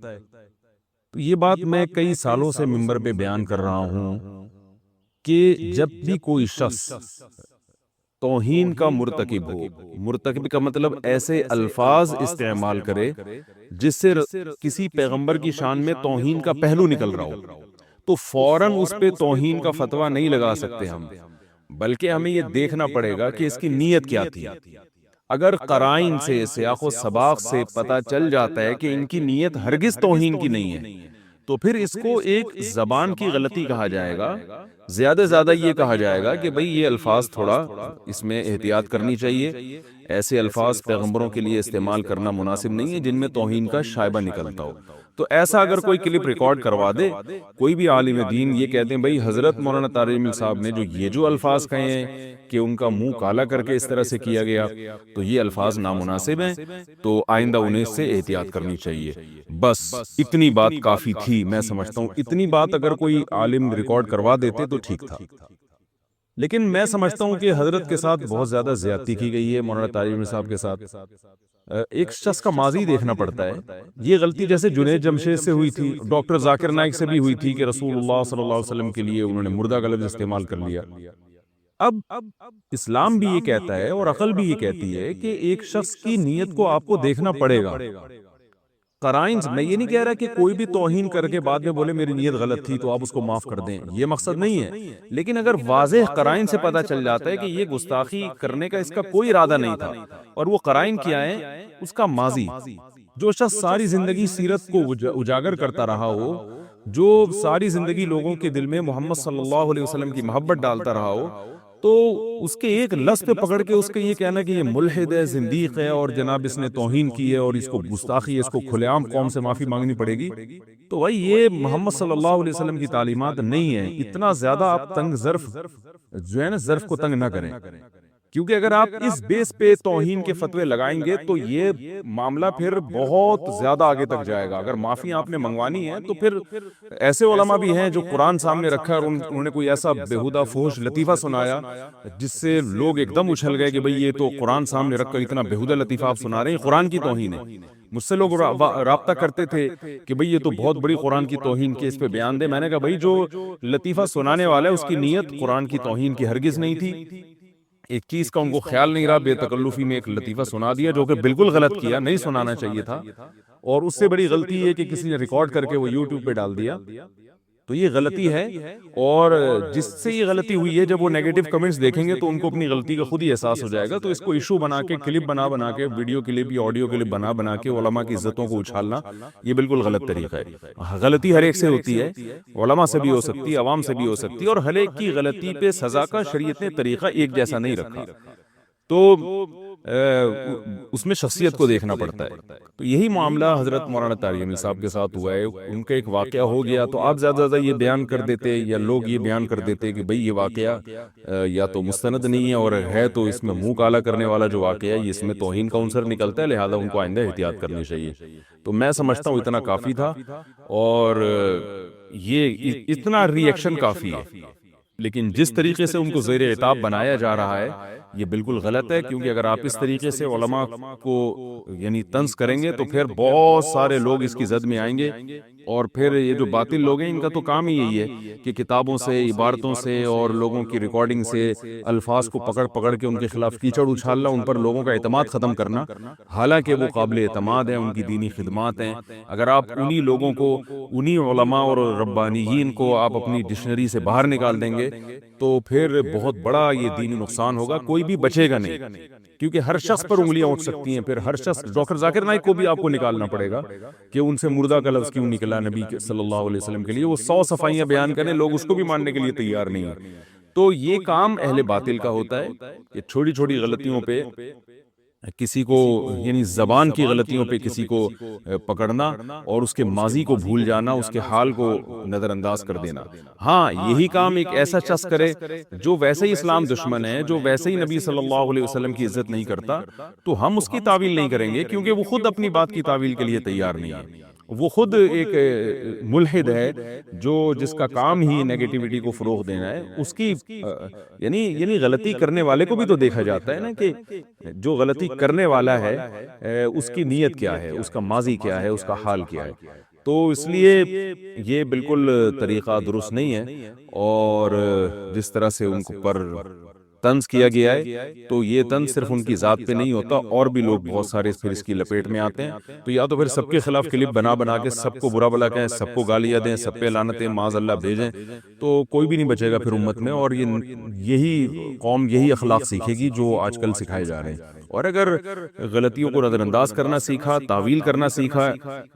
تو یہ بات میں کئی سالوں سے منبر پہ بیان کر رہا ہوں کہ جب بھی کوئی شخص توہین کا مرتکب ہو، مرتکب کا مطلب ایسے الفاظ استعمال کرے جس سے کسی پیغمبر کی شان میں توہین کا پہلو نکل رہا ہو، تو فوراً اس پہ توہین کا فتویٰ نہیں لگا سکتے ہم، بلکہ ہمیں یہ دیکھنا پڑے گا کہ اس کی نیت کیا تھی. اگر قرائن سے، سیاق و سباق سے پتہ چل جاتا ہے کہ ان کی نیت ہرگز توہین کی نہیں ہے، تو پھر اس کو ایک زبان کی غلطی کہا جائے گا. زیادہ زیادہ یہ کہا جائے گا کہ بھئی یہ الفاظ تھوڑا اس میں احتیاط کرنی چاہیے. ایسے الفاظ پیغمبروں کے لیے استعمال کرنا مناسب نہیں ہے جن میں توہین کا شائبہ نکلتا ہو. تو ایسا اگر کوئی کلپ ریکارڈ کروا دے، کوئی بھی عالم دین یہ کہتے ہیں بھئی حضرت مولانا طارق جمیل صاحب نے جو الفاظ کہے ہیں کہ ان کا منہ کالا کر کے اس طرح سے کیا گیا، تو یہ الفاظ نامناسب ہیں، تو آئندہ انہیں اس سے احتیاط کرنی چاہیے. بس اتنی بات کافی تھی. میں سمجھتا ہوں اتنی بات اگر کوئی عالم ریکارڈ کروا دیتے تو ٹھیک تھا. لیکن میں سمجھتا ہوں کہ حضرت کے ساتھ بہت زیادہ زیادتی کی گئی ہے، مولانا طارق جمیل صاحب کے ساتھ. ایک شخص کا ماضی دیکھنا پڑتا ہے. یہ غلطی جیسے جنید جمشید سے ہوئی تھی، ڈاکٹر ذاکر نائک سے بھی ہوئی تھی کہ رسول اللہ صلی اللہ علیہ وسلم کے لیے انہوں نے مردہ کا لفظ استعمال کر لیا. اب اسلام بھی یہ کہتا ہے اور عقل بھی یہ کہتی ہے کہ ایک شخص کی نیت کو آپ کو دیکھنا پڑے گا. قرائن، میں یہ نہیں کہہ رہا کہ کوئی بھی توہین کر کے بعد میں بولے میری نیت غلط تھی تو آپ اس کو معاف کر دیں، یہ مقصد نہیں ہے. لیکن اگر واضح قرائن سے پتہ چل جاتا ہے کہ یہ گستاخی کرنے کا اس کا کوئی ارادہ نہیں تھا، اور وہ قرائن کیا ہے، اس کا ماضی. جو شخص ساری زندگی سیرت کو اجاگر کرتا رہا ہو، جو ساری زندگی لوگوں کے دل میں محمد صلی اللہ علیہ وسلم کی محبت ڈالتا رہا ہو، تو اس کے ایک لفظ پہ پکڑ کے اس کے یہ کہنا کہ یہ ملحد ہے، زندیق ہے، اور جناب اس نے توہین کی ہے اور اس کو گستاخی ہے، اس کو کھلے عام قوم سے معافی مانگنی پڑے گی، تو بھائی یہ محمد صلی اللہ علیہ وسلم کی تعلیمات نہیں ہے. اتنا زیادہ آپ تنگ ظرف جو ہے نا، ظرف کو تنگ نہ کریں، کیونکہ اگر آپ اس بیس پہ توہین کے فتوے لگائیں گے تو یہ معاملہ پھر بہت زیادہ آگے تک جائے گا. اگر معافی آپ نے منگوانی ہے تو پھر ایسے علماء بھی ہیں جو قرآن سامنے رکھا اور انہوں نے کوئی ایسا بےہودہ فحش لطیفہ سنایا جس سے لوگ ایک دم اچھل گئے کہ بھئی یہ تو قرآن سامنے رکھ کر اتنا بےہودہ لطیفہ آپ سنا رہے ہیں، قرآن کی توہین ہے. مجھ سے لوگ رابطہ کرتے تھے کہ بھئی یہ تو بہت بڑی قرآن کی توہین کے اس پہ بیان دے. میں نے کہا بھئی جو لطیفہ سنانے والا ہے اس کی نیت قرآن کی توہین کی ہرگز نہیں تھی. ایک چیز کا ان کو خیال نہیں رہا، بے تکلفی میں ایک لطیفہ سنا دیا جو کہ بالکل غلط کیا، نہیں سنانا چاہیے تھا. اور اس سے بڑی غلطی یہ کہ کسی نے ریکارڈ کر کے وہ یوٹیوب پہ ڈال دیا، تو یہ غلطی ہے. اور جس سے یہ غلطی ہوئی ہے، جب وہ نیگیٹو کمنٹس دیکھیں گے تو ان کو اپنی غلطی کا خود ہی احساس ہو جائے گا. تو اس کو ایشو بنا کے، کلپ بنا کے، ویڈیو کلپ یا آڈیو کلپ بنا کے علماء کی عزتوں کو اچھالنا، یہ بالکل غلط طریقہ ہے. غلطی ہر ایک سے ہوتی ہے، علماء سے بھی ہو سکتی ہے، عوام سے بھی ہو سکتی ہے، اور ہر ایک کی غلطی پہ سزا کا شریعت نے طریقہ ایک جیسا نہیں رکھا. تو اس میں شخصیت کو دیکھنا پڑتا ہے. تو یہی معاملہ حضرت مولانا طارق جمیل صاحب کے ساتھ ہوا ہے. ان کا ایک واقعہ ہو گیا تو آپ زیادہ زیادہ یہ بیان کر دیتے، یا لوگ یہ بیان کر دیتے کہ بھئی یہ واقعہ یا تو مستند نہیں ہے، اور ہے تو اس میں منہ کالا کرنے والا جو واقعہ ہے اس میں توہین کا عنصر نکلتا ہے، لہذا ان کو آئندہ احتیاط کرنی چاہیے. تو میں سمجھتا ہوں اتنا کافی تھا، اور یہ اتنا ری ایکشن کافی ہے. لیکن جس طریقے سے ان کو زیر عتاب بنایا جا رہا ہے یہ بالکل غلط ہے، کیونکہ اگر آپ اس طریقے سے علماء کو یعنی طنز کریں گے تو پھر بہت سارے لوگ اس کی زد میں آئیں گے. اور پھر یہ جو باطل لوگ ہیں ان کا تو کام ہی یہی ہے کہ کتابوں سے، عبارتوں سے اور لوگوں کی ریکارڈنگ سے الفاظ کو پکڑ کے ان کے خلاف کیچڑ اچھالنا، ان پر لوگوں کا اعتماد ختم کرنا. حالانکہ وہ قابل اعتماد ہیں، ان کی دینی خدمات ہیں. اگر آپ انہی لوگوں کو، انہی علماء اور ربانیین کو آپ اپنی ڈکشنری سے باہر نکال دیں گے تو پھر بہت بڑا یہ دینی نقصان ہوگا. کوئی بھی بچے گا نہیں، کیونکہ ہر شخص پر انگلیاں اٹھ سکتی ہیں. پھر ہر شخص، ڈاکٹر ذاکر نائک کو بھی آپ کو نکالنا پڑے گا کہ ان سے مردہ کا لفظ کیوں نکلا نبی صلی اللہ علیہ وسلم کے لیے. وہ 100 صفائیاں بیان کریں، لوگ اس کو بھی ماننے کے لیے تیار نہیں ہیں. تو یہ کام اہل باطل کا ہوتا ہے کہ چھوٹی چھوٹی غلطیوں پہ کسی کو، یعنی زبان کی غلطیوں پہ کسی کو پکڑنا اور اس کے ماضی کو بھول جانا، اس کے حال کو نظر انداز کر دینا۔ ہاں، یہی کام ایک ایسا شخص کرے جو ویسے ہی اسلام دشمن ہے، جو ویسے ہی نبی صلی اللہ علیہ وسلم کی عزت نہیں کرتا، تو ہم اس کی تعویل نہیں کریں گے، کیونکہ وہ خود اپنی بات کی تعویل کے لیے تیار نہیں ہے۔ وہ خود ایک ملحد ہے جو جس کا کام ہی نیگیٹیوٹی کو فروغ دینا ہے۔ اس کی یعنی غلطی کرنے والے کو بھی تو دیکھا جاتا ہے نا کہ جو غلطی کرنے والا ہے اس کی نیت کیا ہے، اس کا ماضی کیا ہے، اس کا حال کیا ہے۔ تو اس لیے یہ بالکل طریقہ درست نہیں ہے، اور جس طرح سے ان کو پر طنز کیا گیا ہے، تو یہ طنز صرف ان کی ذات پہ نہیں ہوتا، اور بھی لوگ بہت سارے پھر اس کی لپیٹ میں آتے ہیں۔ تو یا تو پھر سب کے خلاف کلپ بنا بنا کے سب کو برا بلا کہیں، سب کو گالیاں دیں، سب پہ لعنتیں معاذ اللہ بھیجیں، تو کوئی بھی نہیں بچے گا پھر امت میں، اور یہی قوم یہی اخلاق سیکھے گی جو آج کل سکھائے جا رہے ہیں۔ اور اگر غلطیوں کو نظر انداز کرنا سیکھا، تعویل کرنا سیکھا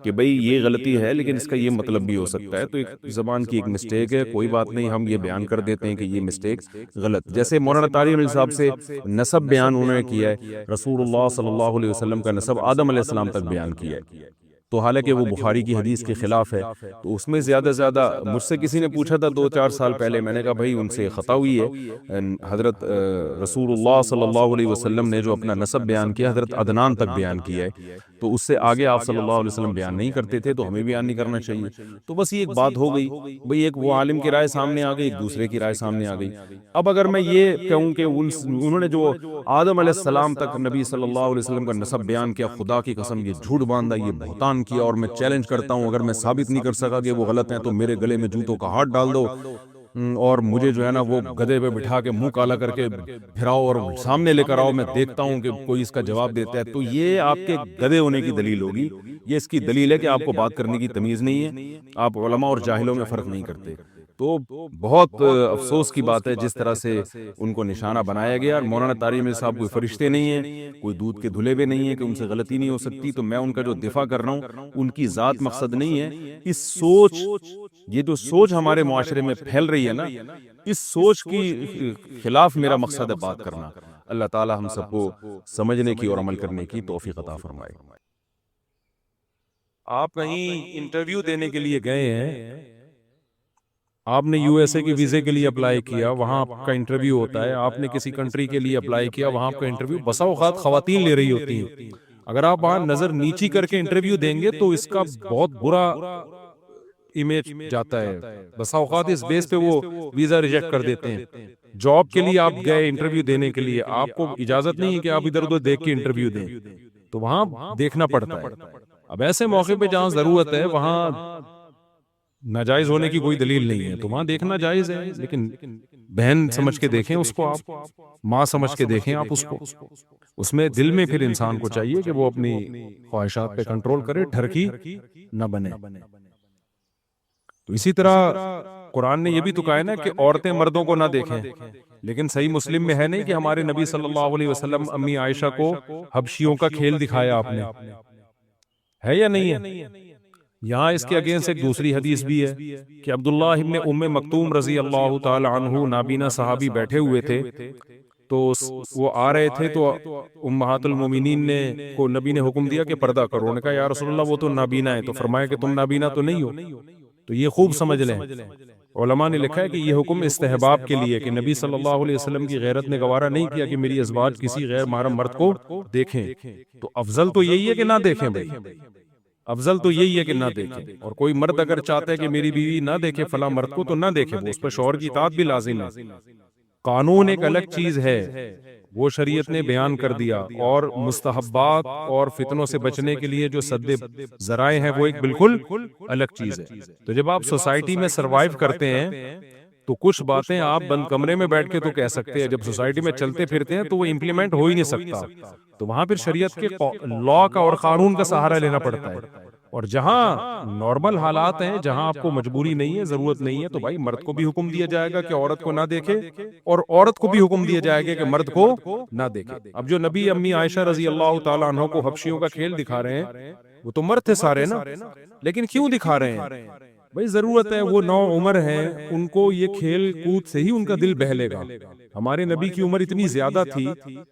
کہ بھئی یہ غلطی ہے لیکن اس کا یہ مطلب بھی ہو سکتا ہے، تو ایک زبان کی ایک مسٹیک ہے، کوئی بات نہیں، ہم یہ بیان کر دیتے ہیں کہ یہ مسٹیک غلط۔ جیسے مولانا طارق علی صاحب سے نسب بیان انہوں نے کیا ہے، رسول اللہ صلی اللہ علیہ وسلم کا نسب آدم علیہ السلام تک بیان کیا ہے، تو حالانکہ وہ بخاری کی حدیث کے خلاف ہے، تو اس میں زیادہ مجھ سے کسی نے پوچھا تھا 2-4 سال پہلے، میں نے کہا بھائی ان سے خطا ہوئی ہے، حضرت رسول اللہ صلی اللہ علیہ وسلم نے جو اپنا نسب بیان کیا حضرت عدنان تک بیان کیا ہے، تو اس سے آگے آپ صلی اللہ علیہ وسلم بیان نہیں کرتے تھے، تو ہمیں بیان نہیں کرنا چاہیے۔ تو بس یہ ایک بات ہو گئی بھئی، ایک وہ عالم کی رائے سامنے آ گئی، ایک دوسرے کی رائے سامنے آ گئی۔ اب اگر میں یہ کہوں کہ انہوں نے جو آدم علیہ السلام تک نبی صلی اللہ علیہ وسلم کا نسب بیان کیا، خدا کی قسم یہ جھوٹ باندھا، یہ بہتان کیا، اور میں چیلنج کرتا ہوں اگر میں ثابت نہیں کر سکا کہ وہ غلط ہیں تو میرے گلے میں جوتوں کا ہاتھ ڈال دو، اور مجھے جو ہے نا وہ گدھے پہ بٹھا کے منہ کالا کر کے پھراؤ اور سامنے لے کر آؤ، میں دیکھتا ہوں کہ کوئی اس کا جواب دیتا ہے، تو یہ آپ کے گدھے ہونے کی دلیل ہوگی۔ یہ اس کی دلیل ہے کہ آپ کو بات کرنے کی تمیز نہیں ہے، آپ علماء اور جاہلوں میں فرق نہیں کرتے۔ تو بہت افسوس کی بات ہے جس طرح سے ان کو نشانہ بنایا گیا۔ اور مولانا طارق علی صاحب کوئی فرشتے نہیں ہیں، کوئی دودھ کے دھلے ہوئے نہیں ہیں کہ ان سے غلطی نہیں ہو سکتی، تو میں ان کا جو دفاع کر رہا ہوں ان کی ذات مقصد نہیں ہے۔ اس سوچ، یہ جو سوچ ہمارے معاشرے میں پھیل رہی ہے نا، اس سوچ کی خلاف میرا مقصد ہے بات کرنا۔ اللہ تعالی ہم سب کو سمجھنے کی اور عمل کرنے کی توفیق عطا فرمائے۔ آپ کہیں انٹرویو دینے کے لیے گئے ہیں، آپ نے یو ایس اے کی ویزے کے لیے اپلائی کیا، وہاں آپ کا انٹرویو ہوتا ہے، آپ نے کسی کنٹری کے لیے اپلائی کیا، وہاں آپ کا انٹرویو بسا اوقات خواتین لے رہی ہوتی ہیں، اگر آپ وہاں نظر نیچی کر کے انٹرویو دیں گے تو اس کا بہت برا امیج جاتا ہے، بسا اوقات اس بیس پہ وہ ویزا ریجیکٹ کر دیتے ہیں۔ جاب کے لیے آپ گئے انٹرویو دینے کے لیے، آپ کو اجازت نہیں ہے کہ آپ ادھر ادھر دیکھ کے انٹرویو دیں، تو وہاں دیکھنا پڑتا ہے۔ اب ایسے موقع پہ جہاں ضرورت ہے وہاں ناجائز ہونے کی کوئی دلیل نہیں ہے، تو وہاں دیکھنا جائز ہے، لیکن بہن سمجھ کے دیکھیں اس کو، آپ ماں سمجھ کے دیکھیں آپ اس کو، اس میں دل میں پھر انسان کو چاہیے کہ وہ اپنی خواہشات پہ کنٹرول کرے، ٹھرکی نہ بنے۔ تو اسی طرح قرآن نے یہ بھی تو کہا ہے نا کہ عورتیں مردوں کو نہ دیکھیں، لیکن صحیح مسلم میں ہے نہیں کہ ہمارے نبی صلی اللہ علیہ وسلم امی عائشہ کو حبشیوں کا کھیل دکھایا آپ نے، ہے یا نہیں ہے؟ یہاں اس کے اگینسٹ ایک دوسری حدیث بھی ہے کہ عبداللہ ابن ام مکتوم رضی اللہ تعالی عنہ نابینا صحابی بیٹھے ہوئے تھے، تو وہ آ رہے تھے، تو امہات المومنین نے کو نبی نے حکم دیا کہ پردہ کرو، انہوں نے کہا یا رسول اللہ وہ تو نابینا ہے، تو فرمایا کہ تم نابینا تو نہیں ہو۔ تو یہ خوب سمجھ لیں، علماء نے لکھا ہے کہ یہ حکم استحباب کے لیے، کہ نبی صلی اللہ علیہ وسلم کی غیرت نے گوارا نہیں کیا کہ میری ازواج کسی غیر محرم مرد کو دیکھیں، تو افضل تو یہی ہے کہ نہ دیکھیں بھائی، افضل تو یہی ہے کہ نہ دیکھیں، اور کوئی مرد اگر چاہتا ہے کہ میری بیوی نہ دیکھے فلاں مرد کو تو نہ دیکھے، وہ اس پر شوہر کی اطاعت بھی لازم ہے۔ قانون ایک الگ چیز ہے، وہ شریعت نے بیان کر دیا، اور مستحبات اور فتنوں سے بچنے کے لیے جو سد ذرائع ہیں وہ ایک بالکل الگ چیز ہے۔ تو جب آپ سوسائٹی میں سروائیو کرتے ہیں تو کچھ باتیں آپ بند کمرے میں بیٹھ کے تو کہہ سکتے ہیں، جب سوسائٹی میں چلتے پھرتے ہیں تو وہ امپلیمنٹ ہو ہی نہیں سکتا، تو وہاں پھر شریعت کے لاء کا اور قانون کا سہارا لینا پڑتا ہے۔ اور جہاں نارمل حالات ہیں، جہاں آپ کو مجبوری نہیں ہے، ضرورت نہیں ہے، تو بھائی مرد کو بھی حکم دیا جائے گا کہ عورت کو نہ دیکھے، اور عورت کو بھی حکم دیا جائے گا کہ مرد کو نہ دیکھے۔ اب جو نبی امی عائشہ رضی اللہ تعالیٰ عنہ کو حبشیوں کا کھیل دکھا رہے ہیں، وہ تو مرد تھے سارے نا، لیکن کیوں دکھا رہے ہیں؟ بھائی ضرورت ہے، وہ نو عمر ہیں، ان کو یہ کھیل کود سے ہی ان کا دل بہلے گا. ہمارے نبی کی عمر اتنی زیادہ تھی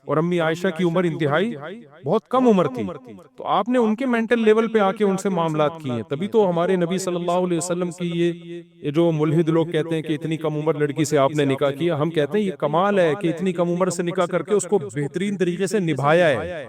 اور امی عائشہ کی عمر انتہائی بہت کم عمر تھی، تو آپ نے ان کے مینٹل لیول پہ آ کے ان سے معاملات کیے ہیں. تبھی تو ہمارے نبی صلی اللہ علیہ وسلم کی یہ جو ملحد لوگ کہتے ہیں کہ اتنی کم عمر لڑکی سے آپ نے نکاح کیا، ہم کہتے ہیں یہ کمال ہے کہ اتنی کم عمر سے نکاح کر کے اس کو بہترین طریقے سے نبھایا ہے.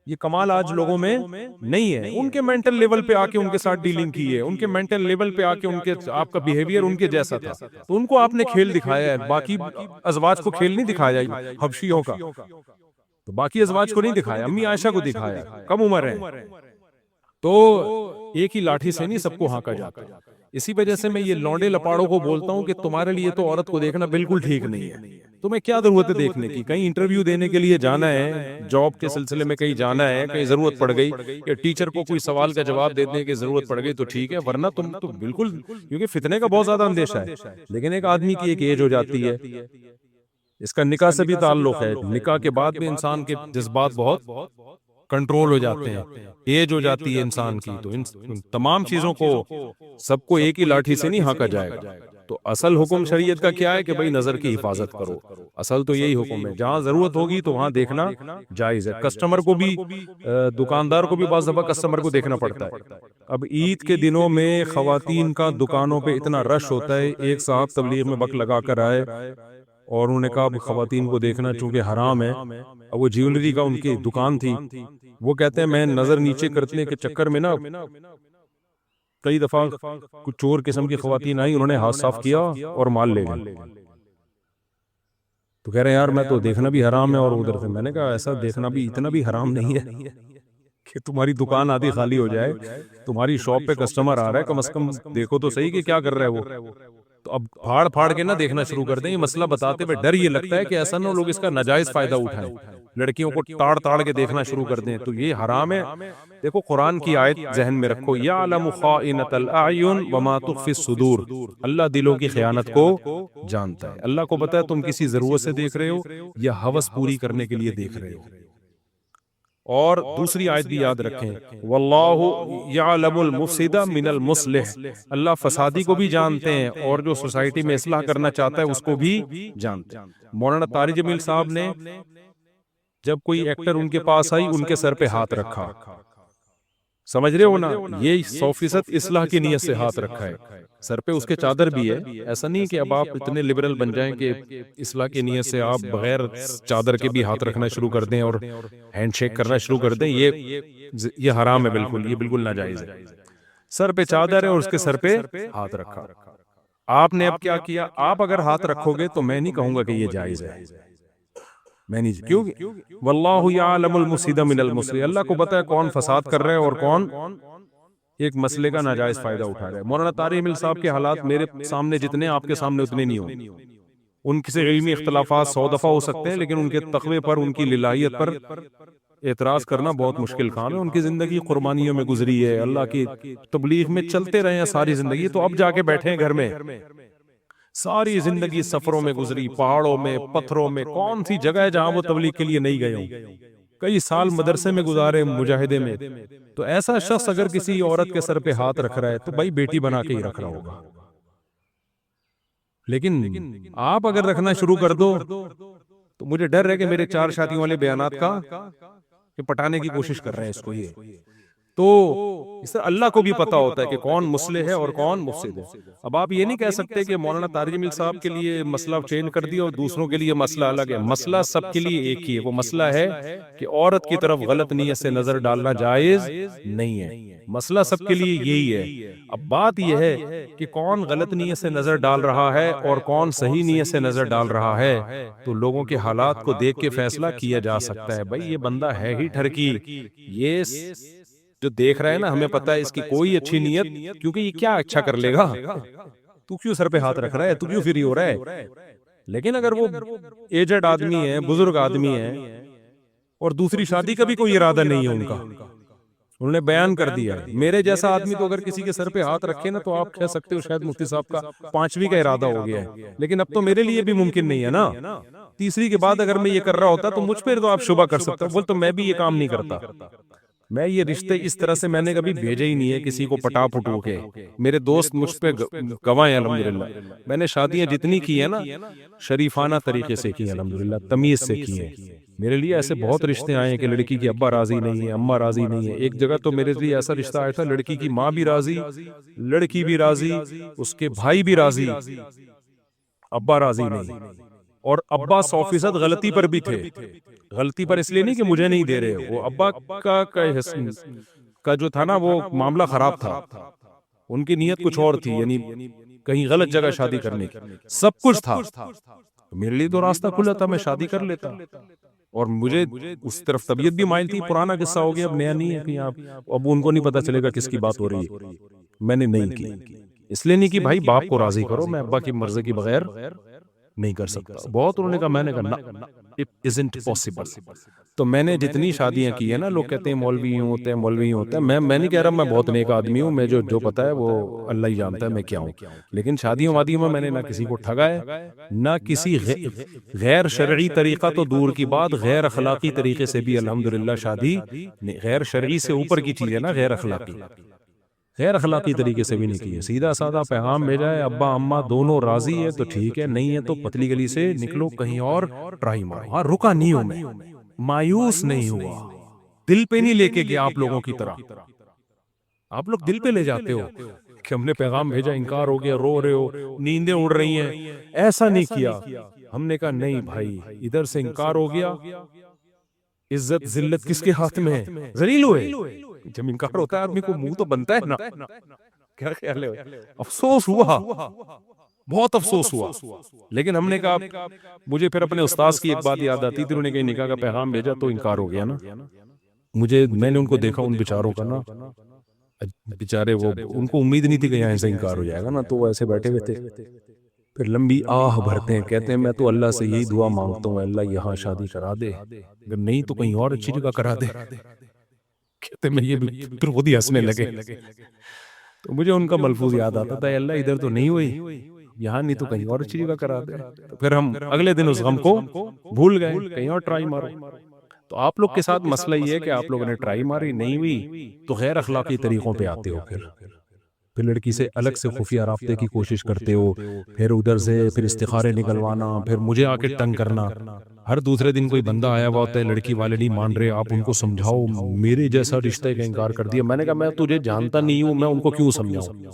یہ کمال آج لوگوں میں نہیں ہے. ان کے مینٹل لیول پہ آ کے ان کے ساتھ ڈیلنگ کی ہے، ان کے مینٹل لیول پہ آ کے ان کے آپ کا بیہیویئر ان کے جیسا تھا، تو ان کو آپ نے کھیل دکھایا ہے. باقی ازواج کو کھیل نہیں دکھایا حبشیوں کا، تو باقی ازواج کو نہیں دکھایا، امی عائشہ کو دکھایا. کم عمر ہے تو ایک ہی لاٹھی سے نہیں سب کو ہانکا جاتا. اسی وجہ سے میں یہ لونڈے لپاڑوں کو بولتا ہوں کہ تمہارے لیے تو عورت کو دیکھنا بالکل ٹھیک نہیں ہے. تمہیں کیا ضرورت ہے دیکھنے کی؟ کہیں انٹرویو دینے کے لیے جانا ہے، جاب کے سلسلے میں کہیں جانا ہے، کہیں ضرورت پڑ گئی یا ٹیچر کو کوئی سوال کا جواب دینے کی ضرورت پڑ گئی تو ٹھیک ہے، ورنہ تم تو بالکل، کیونکہ فتنے کا بہت زیادہ اندیشہ ہے. لیکن ایک آدمی کی ایک ایج ہو جاتی ہے، اس کا نکاح سے بھی تعلق ہے، نکاح کے بعد بھی انسان کے جذبات بہت کنٹرول ہو جاتے ہیں، ایج ہو جاتی ہے انسان کی، تو ان تمام چیزوں کو سب کو ایک ہی لاٹھی سے نہیں ہانکا جائے گا. تو اصل حکم شریعت کا کیا ہے کہ بھائی نظر کی حفاظت کرو. اصل تو یہی حکم ہے، جہاں ضرورت ہوگی تو وہاں دیکھنا جائز ہے. کسٹمر کو بھی، دکاندار کو بھی بعض دفعہ کسٹمر کو دیکھنا پڑتا ہے. اب عید کے دنوں میں خواتین کا دکانوں پہ اتنا رش ہوتا ہے. ایک صاحب تبلیغ میں وقت لگا کر آئے اور انہوں نے کہا اب خواتین کو دیکھنا چونکہ حرام ہے. اب وہ جیولری کا ان کی دکان تھی، وہ کہتے ہیں میں نظر نیچے کرنے کے چکر میں نا کئی دفعہ کچھ چور قسم کی خواتین آئی، انہوں نے ہاتھ صاف کیا اور مال لے گئے. تو کہہ رہے ہیں یار میں تو دیکھنا بھی حرام ہے اور ادھر سے. میں نے کہا ایسا دیکھنا بھی اتنا بھی حرام نہیں ہے کہ تمہاری دکان آدھی خالی ہو جائے، تمہاری شاپ پہ کسٹمر آ رہا ہے، کم از کم دیکھو تو صحیح کہ کیا کر رہا ہے وہ. تو اب پھاڑ پھاڑ کے نہ دیکھنا شروع کر دیں. یہ مسئلہ بتاتے ہوئے ڈر یہ لگتا ہے کہ ایسا نہ لوگ اس کا ناجائز فائدہ اٹھائیں، لڑکیوں کو تاڑ تاڑ کے دیکھنا شروع کر دیں، تو یہ حرام ہے. دیکھو قرآن کی آیت ذہن میں رکھو، یعلم خائنۃ الاعین وما تخفی الصدور. اللہ دلوں کی خیانت کو جانتا ہے. اللہ کو پتہ ہے تم کسی ضرورت سے دیکھ رہے ہو یا ہوس پوری کرنے کے لیے دیکھ رہے ہو. اور دوسری آیت بھی یاد رکھیں، واللہ یعلم المفسد من المصلح. اللہ فسادی کو بھی جانتے ہیں اور جو سوسائٹی میں اصلاح کرنا چاہتا ہے اس کو بھی جانتے ہیں. مولانا طارق جمیل صاحب نے جب کوئی ایکٹر ان کے پاس آئی، ان کے سر پہ ہاتھ رکھا. سمجھ رہے ہو نا، یہ 100% اصلاح کی نیت سے ہاتھ رکھا ہے. سر پہ اس کے چادر بھی ہے. ایسا نہیں کہ اب آپ اتنے لبرل بن جائیں کہ اصلاح کی نیت سے آپ بغیر چادر کے بھی ہاتھ رکھنا شروع کر دیں اور ہینڈ شیک کرنا شروع کر دیں. یہ حرام ہے بالکل، یہ بالکل ناجائز ہے. سر پہ چادر ہے اور اس کے سر پہ ہاتھ رکھا. آپ نے اب کیا کیا؟ آپ اگر ہاتھ رکھو گے تو میں نہیں کہوں گا کہ یہ جائز ہے. میں نہیں، کیوں؟ واللہ یعلم المفسد من المصلح. اللہ کو پتہ ہے کون فساد کر رہے ہیں اور کون ایک مسئلے کا ناجائز فائدہ اٹھا رہے ہیں. مولانا طارق جمیل صاحب کے حالات میرے سامنے جتنے آپ کے سامنے اتنے نہیں ہوں. ان سے علمی اختلافات 100 دفعہ ہو سکتے ہیں، لیکن ان کے تقوی پر، ان کی للہیت پر اعتراض کرنا بہت مشکل کام ہے. ان کی زندگی قربانیوں میں گزری ہے، اللہ کی تبلیغ میں چلتے رہے ہیں ساری زندگی. تو اب جا کے بیٹھے ہیں گھر میں، ساری زندگی سفروں میں گزری، پہاڑوں میں، پتھروں میں. کون سی جگہ ہے جہاں وہ تبلیغ کے لیے نہیں گئے ہوں؟ کئی سال مدرسے میں گزارے، مجاہدے میں. تو ایسا شخص اگر کسی عورت کے سر پہ ہاتھ رکھ رہا ہے تو بھائی بیٹی بنا کے ہی رکھ رہا ہوگا. لیکن آپ اگر رکھنا شروع کر دو تو مجھے ڈر ہے کہ میرے 4 شادیوں والے بیانات کا کہ پٹانے کی کوشش کر رہے ہیں اس کو. یہ تو اس طرح اللہ کو بھی پتا ہوتا ہے کہ کون مصلح ہے اور کون مفسد ہے. اب آپ یہ نہیں کہہ سکتے کہ مولانا طارق جمیل صاحب کے لیے مسئلہ چینج کر دیا اور دوسروں کے لیے مسئلہ الگ ہے. مسئلہ سب کے لیے ایک ہی ہے. وہ مسئلہ ہے کہ عورت کی طرف غلط نیت سے نظر ڈالنا جائز نہیں ہے. مسئلہ سب کے لیے یہی ہے. اب بات یہ ہے کہ کون غلط نیت سے نظر ڈال رہا ہے اور کون صحیح نیت سے نظر ڈال رہا ہے، تو لوگوں کے حالات کو دیکھ کے فیصلہ کیا جا سکتا ہے. بھائی یہ بندہ ہے ہی ٹھرکی، یہ جو دیکھ رہا ہے نا، ہمیں پتا ہے اس کی کوئی اچھی نیت، کیونکہ یہ کیا اچھا کر لے گا؟ تو کیوں سر پہ ہاتھ رکھ رہا ہے؟ تو کیوں فری ہو رہا ہے؟ لیکن اگر وہ ایجڈ آدمی ہے، بزرگ آدمی ہے اور دوسری شادی کا بھی کوئی ارادہ نہیں ہے ان کا، انہوں نے بیان کر دیا ہے. میرے جیسا آدمی تو اگر کسی کے سر پہ ہاتھ رکھے نا تو آپ کہہ سکتے ہو شاید مفتی صاحب کا 5ویں کا ارادہ ہو گیا ہے. لیکن اب تو میرے لیے بھی ممکن نہیں ہے نا. 3 کے بعد اگر میں یہ کر رہا ہوتا تو مجھ پہ تو آپ شبہ کر سکتے ہو، بول تو میں بھی یہ کام نہیں کرتا. میں یہ رشتے اس طرح سے میں نے کبھی بھیجے ہی نہیں ہے کسی کو پٹا پٹو کے. میرے دوست مجھ پہ گواہ ہیں الحمدللہ. میں نے شادیاں جتنی کی ہیں نا شریفانہ طریقے سے کی ہیں الحمدللہ, تمیز سے کی ہیں. میرے لیے ایسے بہت رشتے آئے ہیں کہ لڑکی کی ابا راضی نہیں ہے, اماں راضی نہیں ہے. ایک جگہ تو میرے لیے ایسا رشتہ آیا تھا لڑکی کی ماں بھی راضی, لڑکی بھی راضی, اس کے بھائی بھی راضی, ابا راضی نہیں. اور ابا 100% غلطی پر بھی تھے. غلطی پر اس لیے نہیں کہ مجھے نہیں دے رہے, وہ ابا کا جو تھا نا وہ معاملہ خراب تھا. ان کی نیت کچھ اور تھی, یعنی کہیں غلط جگہ شادی کرنے کی. سب کچھ تھا, میرے لیے تو راستہ کھلا تھا, میں شادی کر لیتا. اور مجھے اس طرف طبیعت بھی مائل تھی. پرانا قصہ ہو گیا, اب نیا نہیں ہے کہ اب ان کو نہیں پتا چلے گا کس کی بات ہو رہی ہے. میں نے نہیں کی, اس لیے نہیں کہ بھائی باپ کو راضی کرو, میں ابا کی مرضی کے بغیر نہیں کر سکتا. بہت انہوں نے کہا, میں نے کہا نا, it isn't possible. تو میں نے جتنی شادیاں کی ہیں نا, لوگ کہتے ہیں مولوی یوں ہوتے ہیں, مولوی یوں ہوتا ہے. میں نہیں کہہ رہا میں بہت نیک آدمی ہوں, میں جو پتا ہے وہ اللہ ہی جانتا ہے میں کیا ہوں. لیکن شادیوں وادیوں میں نے نہ کسی کو ٹھگا ہے, نہ کسی غیر شرعی طریقہ تو دور کی بات, غیر اخلاقی طریقے سے بھی الحمدللہ شادی. غیر شرعی سے اوپر کی چیز ہے نا غیر اخلاقی, غیر اخلاقی طریقے سے بھی نہیں کی ہے. سیدھا سادہ پیغام بھیجا ہے, ابا اماں دونوں راضی ہے تو ٹھیک ہے, نہیں ہے تو پتلی گلی سے نکلو, کہیں اور ٹرائی مارو. ہاں رکا نہیں ہوں میں, مایوس نہیں ہوا, دل پہ نہیں لے کے گیا آپ لوگوں کی طرح. آپ لوگ دل پہ لے جاتے ہو کہ ہم نے پیغام بھیجا, انکار ہو گیا, رو رہے ہو, نیندیں اڑ رہی ہیں. ایسا نہیں کیا. ہم نے کہا نہیں بھائی, ادھر سے انکار ہو گیا, عزت ذلت کس کے ہاتھ میں ہے, ذلیل ہوئے. جب انکار ہوتا ہے آدمی کو منہ تو بنتا ہے نا. کیا خیال ہے, افسوس ہوا, بہت افسوس ہوا. لیکن ہم نے کہا, مجھے پھر اپنے استاذ کی ایک بات یاد آتی تھی, انہوں نے کہیں نکاح کا پیغام بھیجا تو انکار ہو گیا نا. میں نے ان کو دیکھا, ان بیچاروں کا نا, بیچارے وہ ان کو امید نہیں تھی کہ یہاں سے انکار ہو جائے گا نا, تو وہ ایسے بیٹھے ہوئے تھے. پھر لمبی آہ بھرتے ہیں, کہتے ہیں میں تو اللہ سے یہی دعا مانگتا ہوں, اللہ یہاں شادی کرا دے, اگر نہیں تو کہیں اور اچھی جگہ کرا دے. کہتے میں یہ پھر خود ہی ہنسنے لگے. تو مجھے ان کا ملفوظ یاد آتا تھا, اللہ ادھر تو نہیں ہوئی, یہاں نہیں تو کہیں اور اچھی جگہ کرا دے. تو پھر ہم اگلے دن اس غم کو بھول گئے, کہیں اور ٹرائی مارو. تو آپ لوگ کے ساتھ مسئلہ یہ ہے کہ آپ لوگوں نے ٹرائی ماری, نہیں ہوئی تو غیر اخلاقی طریقوں پہ آتے ہو. پھر لڑکی سے الگ سے خفیہ رابطے کی کوشش کرتے ہو, پھر ادھر سے پھر استخارے نکلوانا, پھر مجھے آ کے تنگ کرنا. ہر دوسرے دن کوئی بندہ آیا ہوا ہوتا ہے, لڑکی والے نہیں مان رہے, آپ ان کو سمجھاؤ, میرے جیسا رشتہ کا انکار کر دیا. میں نے کہا میں تجھے جانتا نہیں ہوں, میں ان کو کیوں سمجھاؤں,